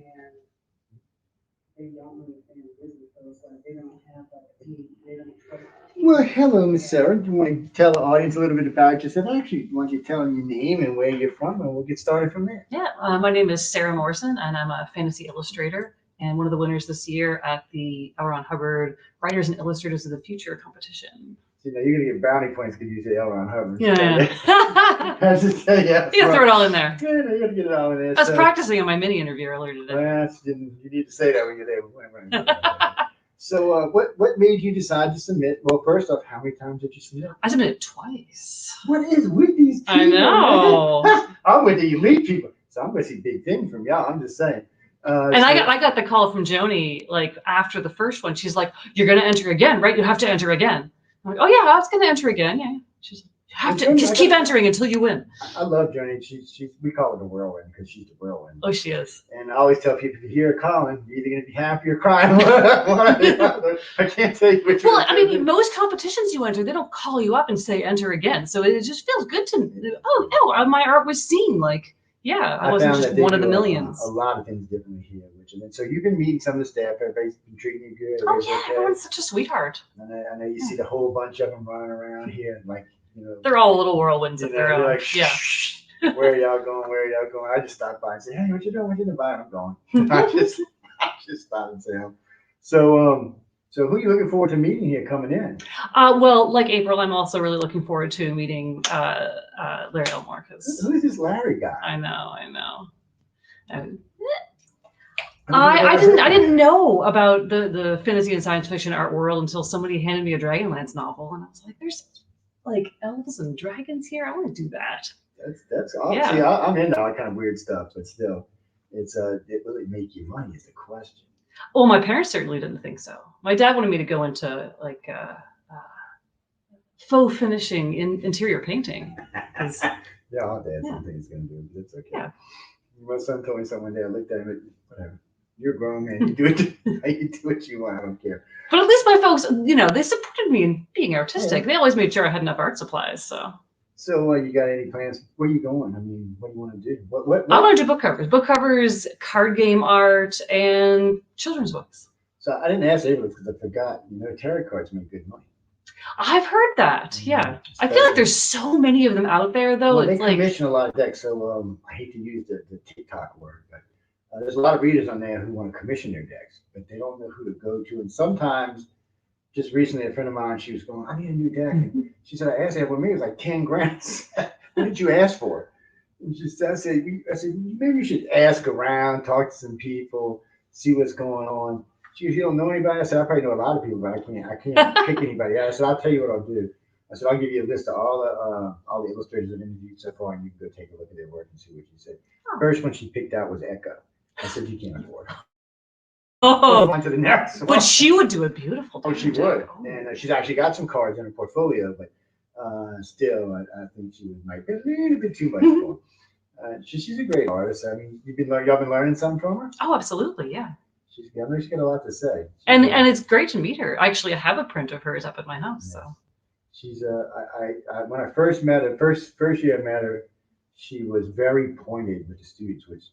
and they don't understand the business, so it's like they don't have like a team, they don't trust the team. Well, hello, Miss Sarah. Do you want to tell the audience a little bit about yourself? Actually, why don't you tell them your name and where you're from, and we'll get started from there. Yeah, my name is Sarah Morrison, and I'm a fantasy illustrator and one of the winners this year at the L. Ron Hubbard Writers and Illustrators of the Future competition. You know, you're gonna get brownie points because you say L. Ron Hubbard. Yeah. I just say yeah. You gotta throw it all in there. Yeah, you gotta get it all in there. I was practicing on my mini interview earlier today. Well, you need to say that when you're there. So, what made you decide to submit? Well, first off, how many times did you submit? I submitted twice. What is with these people? I know. I'm with the elite people, so I'm gonna see big things from y'all. I'm just saying. And I got the call from Joni like after the first one. She's like, "You're gonna enter again, right? You have to enter again." I'm like, "Oh yeah, I was gonna enter again." Yeah. She's like, "You have to just keep entering until you win." I love Joni. We call her the whirlwind because she's the whirlwind. Oh, she is. And I always tell people, if you hear her calling, you're either gonna be happy or crying. I can't tell you which. Well, I mean, most competitions you enter, they don't call you up and say enter again. So it just feels good to. Oh, my art was seen. Like, yeah, I wasn't just one of the millions. A lot of things differently here, so you've been meeting some of the staff. Everybody's been treating you good. Oh yeah, everyone's such a sweetheart. And I know you see the whole bunch of them running around here, like they're all little whirlwinds of their own. Like, yeah. Where are y'all going? Where are y'all going? I just stopped by and say, hey, what you doing? What you doing? I'm going. I just stopped and say, so who are you looking forward to meeting here coming in? Well, like April, I'm also really looking forward to meeting Larry Elmore. Who's this Larry guy? I know. I didn't know about the fantasy and science fiction art world until somebody handed me a Dragonlance novel, and I was like, "There's like elves and dragons here. I want to do that." That's obviously I'm into all kind of weird stuff, but still, it really make you money is the question. Well, my parents certainly didn't think so. My dad wanted me to go into like faux finishing in interior painting. Yeah, all dad something he's gonna do. It's okay. Yeah. My son told me something one day. I looked at him and whatever. You're grown man. You do it. You do what you want. I don't care. But at least my folks, they supported me in being artistic. Yeah. They always made sure I had enough art supplies. So you got any plans? Where are you going? I mean, what do you want to do? What? I want to do book covers. Book covers, card game art, and children's books. So I didn't ask April because I forgot. Tarot cards make good money. I've heard that. Yeah. I feel like there's so many of them out there, though. Well, they commission a lot of decks. So I hate to use the TikTok word, but there's a lot of readers on there who want to commission their decks, but they don't know who to go to. And sometimes, just recently, a friend of mine, she was going, I need a new deck. And she said, I asked her, well, maybe it was like 10 grand. What did you ask for? And she said, I said, maybe you should ask around, talk to some people, see what's going on. She goes, you don't know anybody? I said, I probably know a lot of people, but I can't pick anybody. I said, I'll tell you what I'll do. I said, I'll give you a list of all the illustrators I've interviewed so far, and you can go take a look at their work and see what she said. First one she picked out was Echo. I said, you can't afford it. Oh, on to the next one. But she would do a beautiful. Oh, she would. And she's actually got some cards in her portfolio, but still, I think she might be a little bit too much for her. She's a great artist. I mean, y'all been learning something from her? Oh, absolutely, yeah. She's got a lot to say. And it's great to meet her. Actually, I have a print of hers up at my house. So she's when I first met her, first year I met her, she was very pointed with the students, which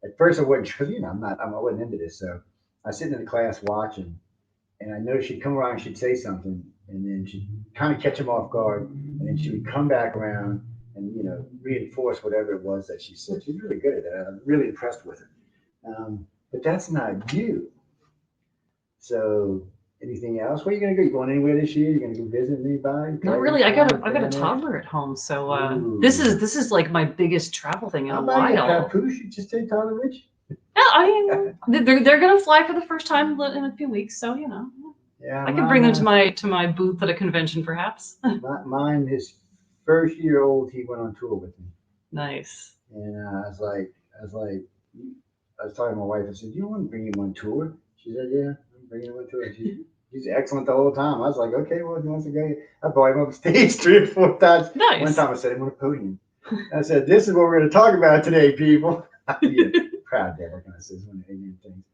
at first I wasn't, because I wasn't into this. So I was sitting in the class watching, and I know she'd come around and she'd say something, and then she'd kind of catch them off guard, and then she would come back around and reinforce whatever it was that she said. She's really good at that. I'm really impressed with her. But that's not you. So anything else? Where are you gonna go? You going anywhere this year? You gonna go visit anybody? Not really. I got a toddler at home, so this is like my biggest travel thing in a while. Papoose, you just take toddler with you? Yeah, I mean they're gonna fly for the first time in a few weeks, so Yeah, I can bring them to my booth at a convention, perhaps. Mine, his first year old, he went on tour with me. Nice. And I was talking to my wife. I said, "Do you want to bring him on tour?" She said, "Yeah, I'm bringing him on tour." He's excellent the whole time. I was like, "Okay, well, he wants to go." I brought him up stage 3 or 4 times. Nice. One time I said, "I'm on a podium." I said, "This is what we're going to talk about today, people." Yeah, proud dad. What can I say? It's one of the ignorant things.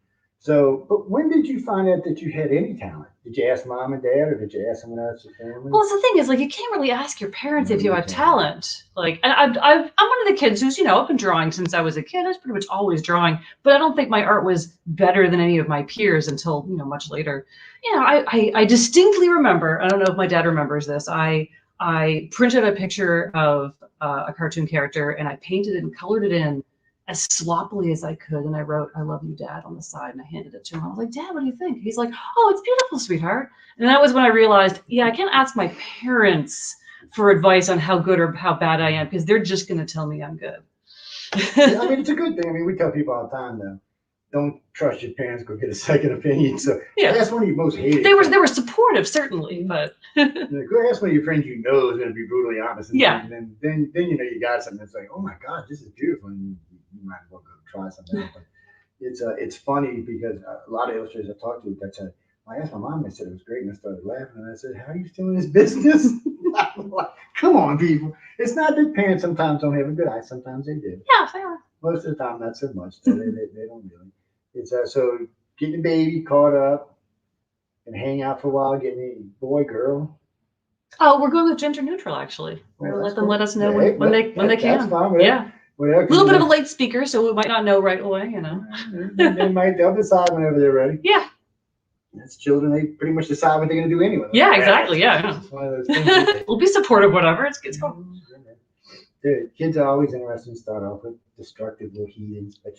So, but when did you find out that you had any talent? Did you ask mom and dad, or did you ask someone else in your family? Well, the thing is, like, you can't really ask your parents No, if you you have can't. talent. Like, and I'm one of the kids who's, I've been drawing since I was a kid. I was pretty much always drawing, but I don't think my art was better than any of my peers until, much later. I distinctly remember, I don't know if my dad remembers this, I printed a picture of a cartoon character and I painted it and colored it in as sloppily as I could. And I wrote, "I love you, Dad," on the side, and I handed it to him. I was like, "Dad, what do you think?" He's like, "Oh, it's beautiful, sweetheart." And that was when I realized, yeah, I can't ask my parents for advice on how good or how bad I am, because they're just going to tell me I'm good. I mean, it's a good thing. I mean, we tell people all the time, though, don't trust your parents, go get a second opinion. So Yeah. that's one of your most hated. They were supportive, certainly, but Go ask one of your friends is going to be brutally honest. And yeah. Then you got something that's like, oh my God, this is beautiful. And you might as well go try something else. But it's funny because a lot of illustrators I talked to, I asked my mom, I said it was great, and I started laughing, and I said, "How are you still in this business?" I'm like, come on, people. It's not that parents sometimes don't have a good eye. Sometimes they do. Yeah, they are. Most of the time, not so much. They don't really. It's so getting the baby caught up and hang out for a while, getting a boy, girl. Oh, we're going with gender neutral, actually. We're gonna let them let us know when they can. That's fine. Yeah. A Whatever, little bit of a late speaker, so we might not know right away, they'll decide whenever they're ready. Yeah. As children, they pretty much decide what they're going to do anyway. Yeah, exactly. Yeah. It's one of those things. We'll be supportive, whatever. It's cool. Dude, kids are always interesting to start off with, destructive little heathens, but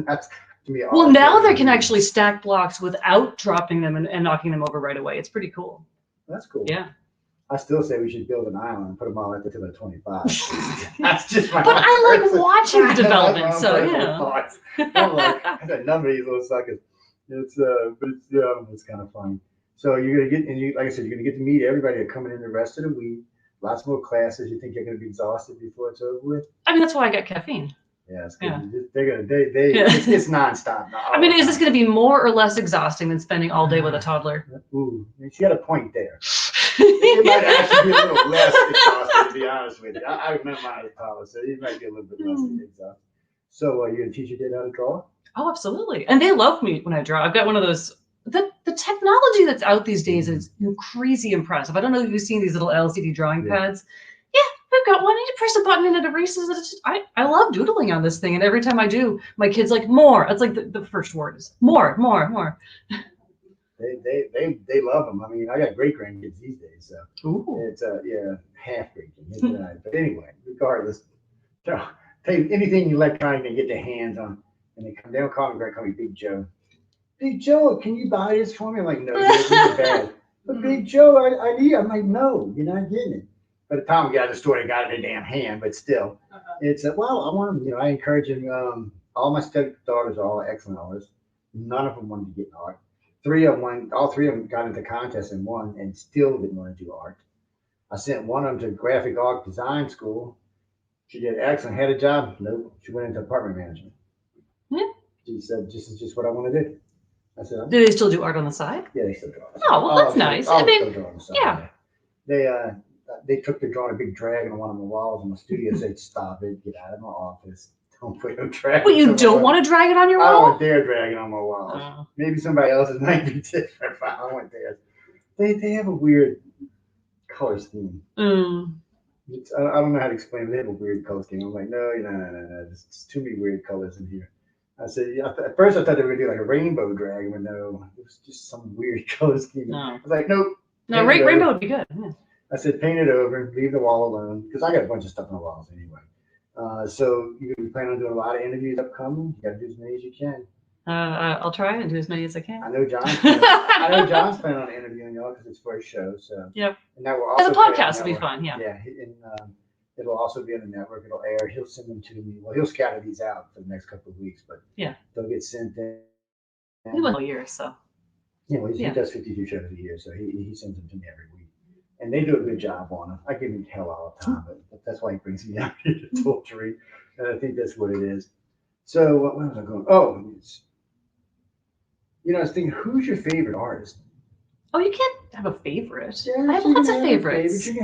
that's to me. Well, now they can actually stack blocks without dropping them and knocking them over right away. It's pretty cool. That's cool. Yeah. I still say we should build an island and put them all at the 25. That's just my. But I like watching the development, so thoughts. I'm like, I got a number of these little suckers. It's kind of funny. So you're gonna get, and like I said, you're gonna get to meet everybody that coming in the rest of the week. Lots more classes. You think you're gonna be exhausted before it's over with? I mean, that's why I got caffeine. Yeah, it's it's nonstop. I mean, is this gonna be more or less exhausting than spending all day with a toddler? Ooh, she got a point there. It might actually be a little less exhausting, to be honest with you. I remember my toddler, so you might get a little bit less exhausted. So you're gonna teach your kid how to draw? Oh, absolutely. And they love me when I draw. I've got one of those. The technology that's out these days is crazy impressive. I don't know if you've seen these little LCD drawing pads. Yeah, we've got one. You press a button and it erases it. I love doodling on this thing. And every time I do, my kid's like, more. It's like the first word is more. They love them. I mean, I got great grandkids these days, so Ooh. it's half great. But anyway, regardless, take anything electronic they get their hands on, and they don't call me Big Joe. Big Joe, can you buy this for me? I'm like, no, this is bad. But Big Joe, I need. I'm like, no, you're not getting it. By the time we got to the store, they got it in their damn hand. But still, it's well, I want them. I encourage them. All my stepdaughters are all excellent artists. None of them wanted to get in art. All three of them got into contests and won, and still didn't want to do art. I sent one of them to graphic art design school. She did excellent, had a job. Nope, she went into apartment management. Yeah. She said, "This is just what I want to do." I said, "Do they still do art on the side?" Yeah, they still draw. Oh, well, that's nice. I mean, draw on the side. Yeah. They took to drawing a big dragon on one of my walls in my studio. Said, "Stop it! Get out of my office! Don't put no dragon." Well, you don't want to drag it on your wall? I don't want their dragon on my walls. Maybe somebody else's might be different. But I want theirs. They have a weird color scheme. I don't know how to explain it. They have a weird color scheme. I'm like, no. There's too many weird colors in here. I said, at first I thought they were going to do like a rainbow dragon, but no, it was just some weird color scheme. No. I was like, nope. No, rainbow would be good. Yeah. I said, paint it over, leave the wall alone, because I got a bunch of stuff on the walls anyway. So you're going to plan on doing a lot of interviews upcoming? You got to do as many as you can. I'll try and do as many as I can. I know John's planning on interviewing y'all because it's for a show. So yep. And that will also the podcast will be fun. Yeah. Yeah, and it'll also be on the network. It'll air. He'll send them to me. Well, he'll scatter these out for the next couple of weeks, but yeah, they'll get sent in. He went a year, so. Yeah, well, he does 52 shows a year, so he sends them to me every week, and they do a good job on them. I give him hell all the time, but that's why he brings me out here to torture, and I think that's what it is. So what was I going? Oh, I was thinking, who's your favorite artist? Oh, you can't have a favorite. Yeah, I have lots of favorites. You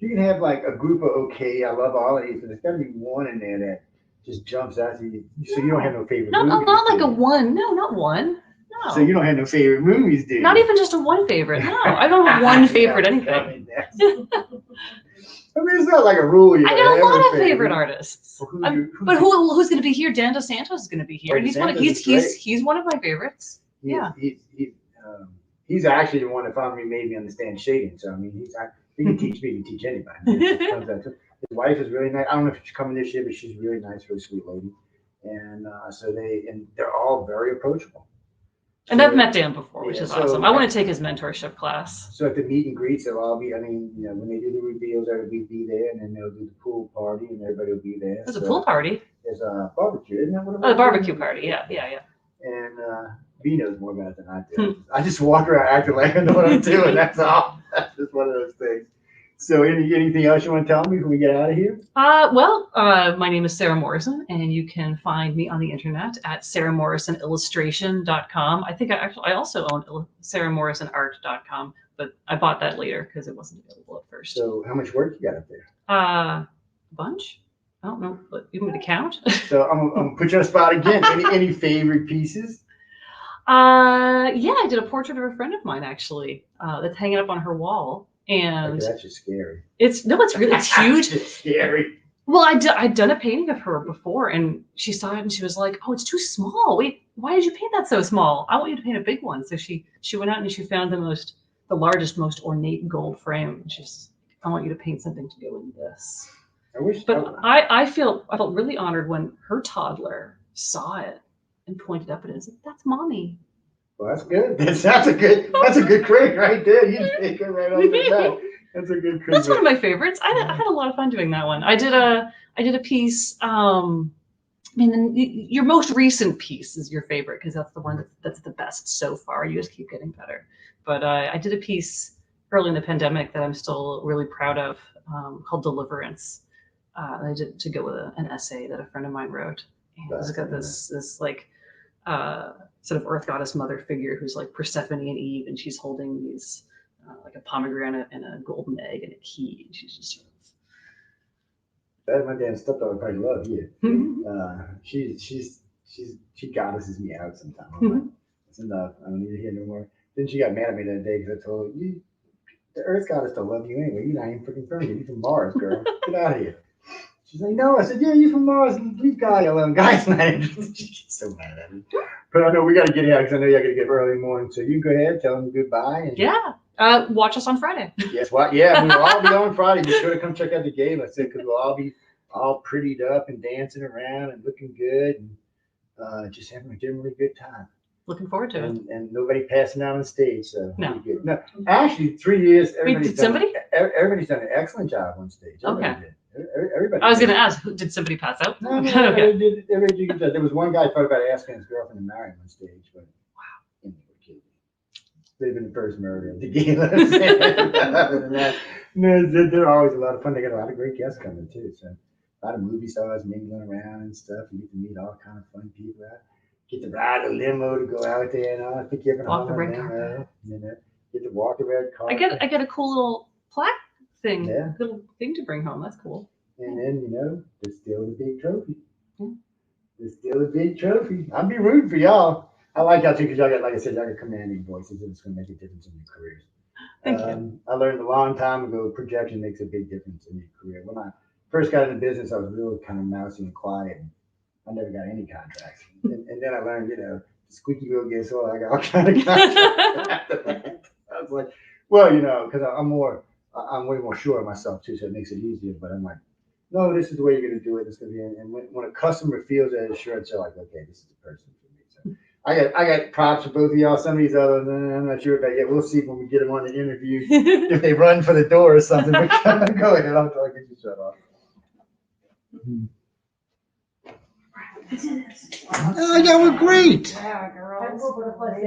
can have like a group of I love all of these, but there's got to be one in there that just jumps out to you. So you don't have no favorite Not movies? not like do a you? one. No, not one. No. So you don't have no favorite movies, do you? Not even just a one favorite. No, I don't have one favorite anything. I mean, it's not like a rule. I got a lot of favorite artists. Well, But who's going to be here? Dan DeSantis is going to be here, and DeSantis he's one of my faverips. Yeah. He's actually the one that finally made me understand shading. So I mean, he can teach me, he can teach anybody. His wife is really nice. I don't know if she's coming this year, but she's really nice, really sweet lady. And they're all very approachable. And so, I've met Dan before, which is awesome. I want to take his mentorship class. So at the meet and greets, they'll all be, I mean, when they do the reveals, everybody will be there, and then they'll do the pool party, and everybody will be there. There's a pool party. There's a barbecue, isn't that what it was? Oh, the barbecue party, yeah. And B knows more about it than I do. I just walk around acting like I know what I'm doing, that's all. That's just one of those things. So anything else you want to tell me before we get out of here? My name is Sarah Morrison, and you can find me on the internet at sarahmorrisonillustration.com. I think I also own sarahmorrisonart.com, but I bought that later because it wasn't available at first. So how much work you got up there? A bunch. I don't know, but you want me to count? So I'm gonna put you on the spot again. Any favorite pieces? I did a portrait of a friend of mine actually. That's hanging up on her wall. And okay, that's just scary. It's huge. It's scary. Well, I'd done a painting of her before, and she saw it and she was like, "Oh, it's too small. Wait, why did you paint that so small? I want you to paint a big one." So she went out and she found the largest, most ornate gold frame. And she's, "I want you to paint something to go in this." I wish. But I felt really honored when her toddler saw it and pointed up at it and said, "That's mommy." Well, that's good. That's a good critic right there. You take it right over that. That's a good critic. That's one of my favorites. I had a lot of fun doing that one. I did a piece. Your most recent piece is your favorite because that's the one that's the best so far. You just keep getting better. But I did a piece early in the pandemic that I'm still really proud of called Deliverance. I did to go with an essay that a friend of mine wrote. And it's got this like sort of earth goddess mother figure who's like Persephone and Eve, and she's holding these like a pomegranate and a golden egg and a key, and she's just sort of. That's my damn stepdaughter probably love you. Mm-hmm. She goddesses me out sometimes. I'm like, that's enough. I don't need to hear no more. Then she got mad at me that day because I told her, the earth goddess don't love you anyway. You're not even freaking from here. You're from Mars, girl. Get out of here. She's like, no. I said, yeah, you're from Mars. Leave Guy alone. Guy's not interested. She's so mad at me. But I know we got to get out because I know you got to get up early morning. So you go ahead, tell them goodbye. And yeah. Watch us on Friday. Yes, what? Yeah, we'll all be on Friday. Be sure to come check out the game. I said because we'll all be all prettied up and dancing around and looking good and just having a generally good time. Looking forward to it. And nobody passing out on stage. So no. Good. No, actually, 3 years. Everybody's done an excellent job on stage. Everybody did. Everybody. I was going to ask, did somebody pass out? No, okay. Everybody did. There was one guy thought about asking his girlfriend to marry him on stage, but wow, they've been the first murder of the game. Other than that, they're always a lot of fun. They got a lot of great guests coming too. So a lot of movie stars mingling around and stuff. You get to meet all kind of fun people out. Get to ride a limo to go out there and all. I think you're gonna walk the red carpet. Get to walk the red carpet. I get a cool little plaque thing, yeah. Little thing to bring home. That's cool. And then there's still the big trophy. Yeah. There's still a big trophy. I'll be rooting for y'all. I like y'all too because y'all got, like I said, y'all got commanding voices and it's gonna make a difference in your careers. Thank you. I learned a long time ago projection makes a big difference in your career. When I first got into business, I was really kind of mousy and quiet. And I never got any contracts. And then I learned, the squeaky wheel gets old. I got all kind of contracts. I was like, well, because I'm way more sure of myself too, so it makes it easier. But I'm like, no, this is the way you're going to do it. It's going to be, and when a customer feels that assurance, they're like, okay, this is the person for me. So I got props for both of y'all. Some of these others, I'm not sure about yet. We'll see when we get them on the interview if they run for the door or something. But go ahead, I'll get you shut off. Oh, y'all were great. Yeah, girls.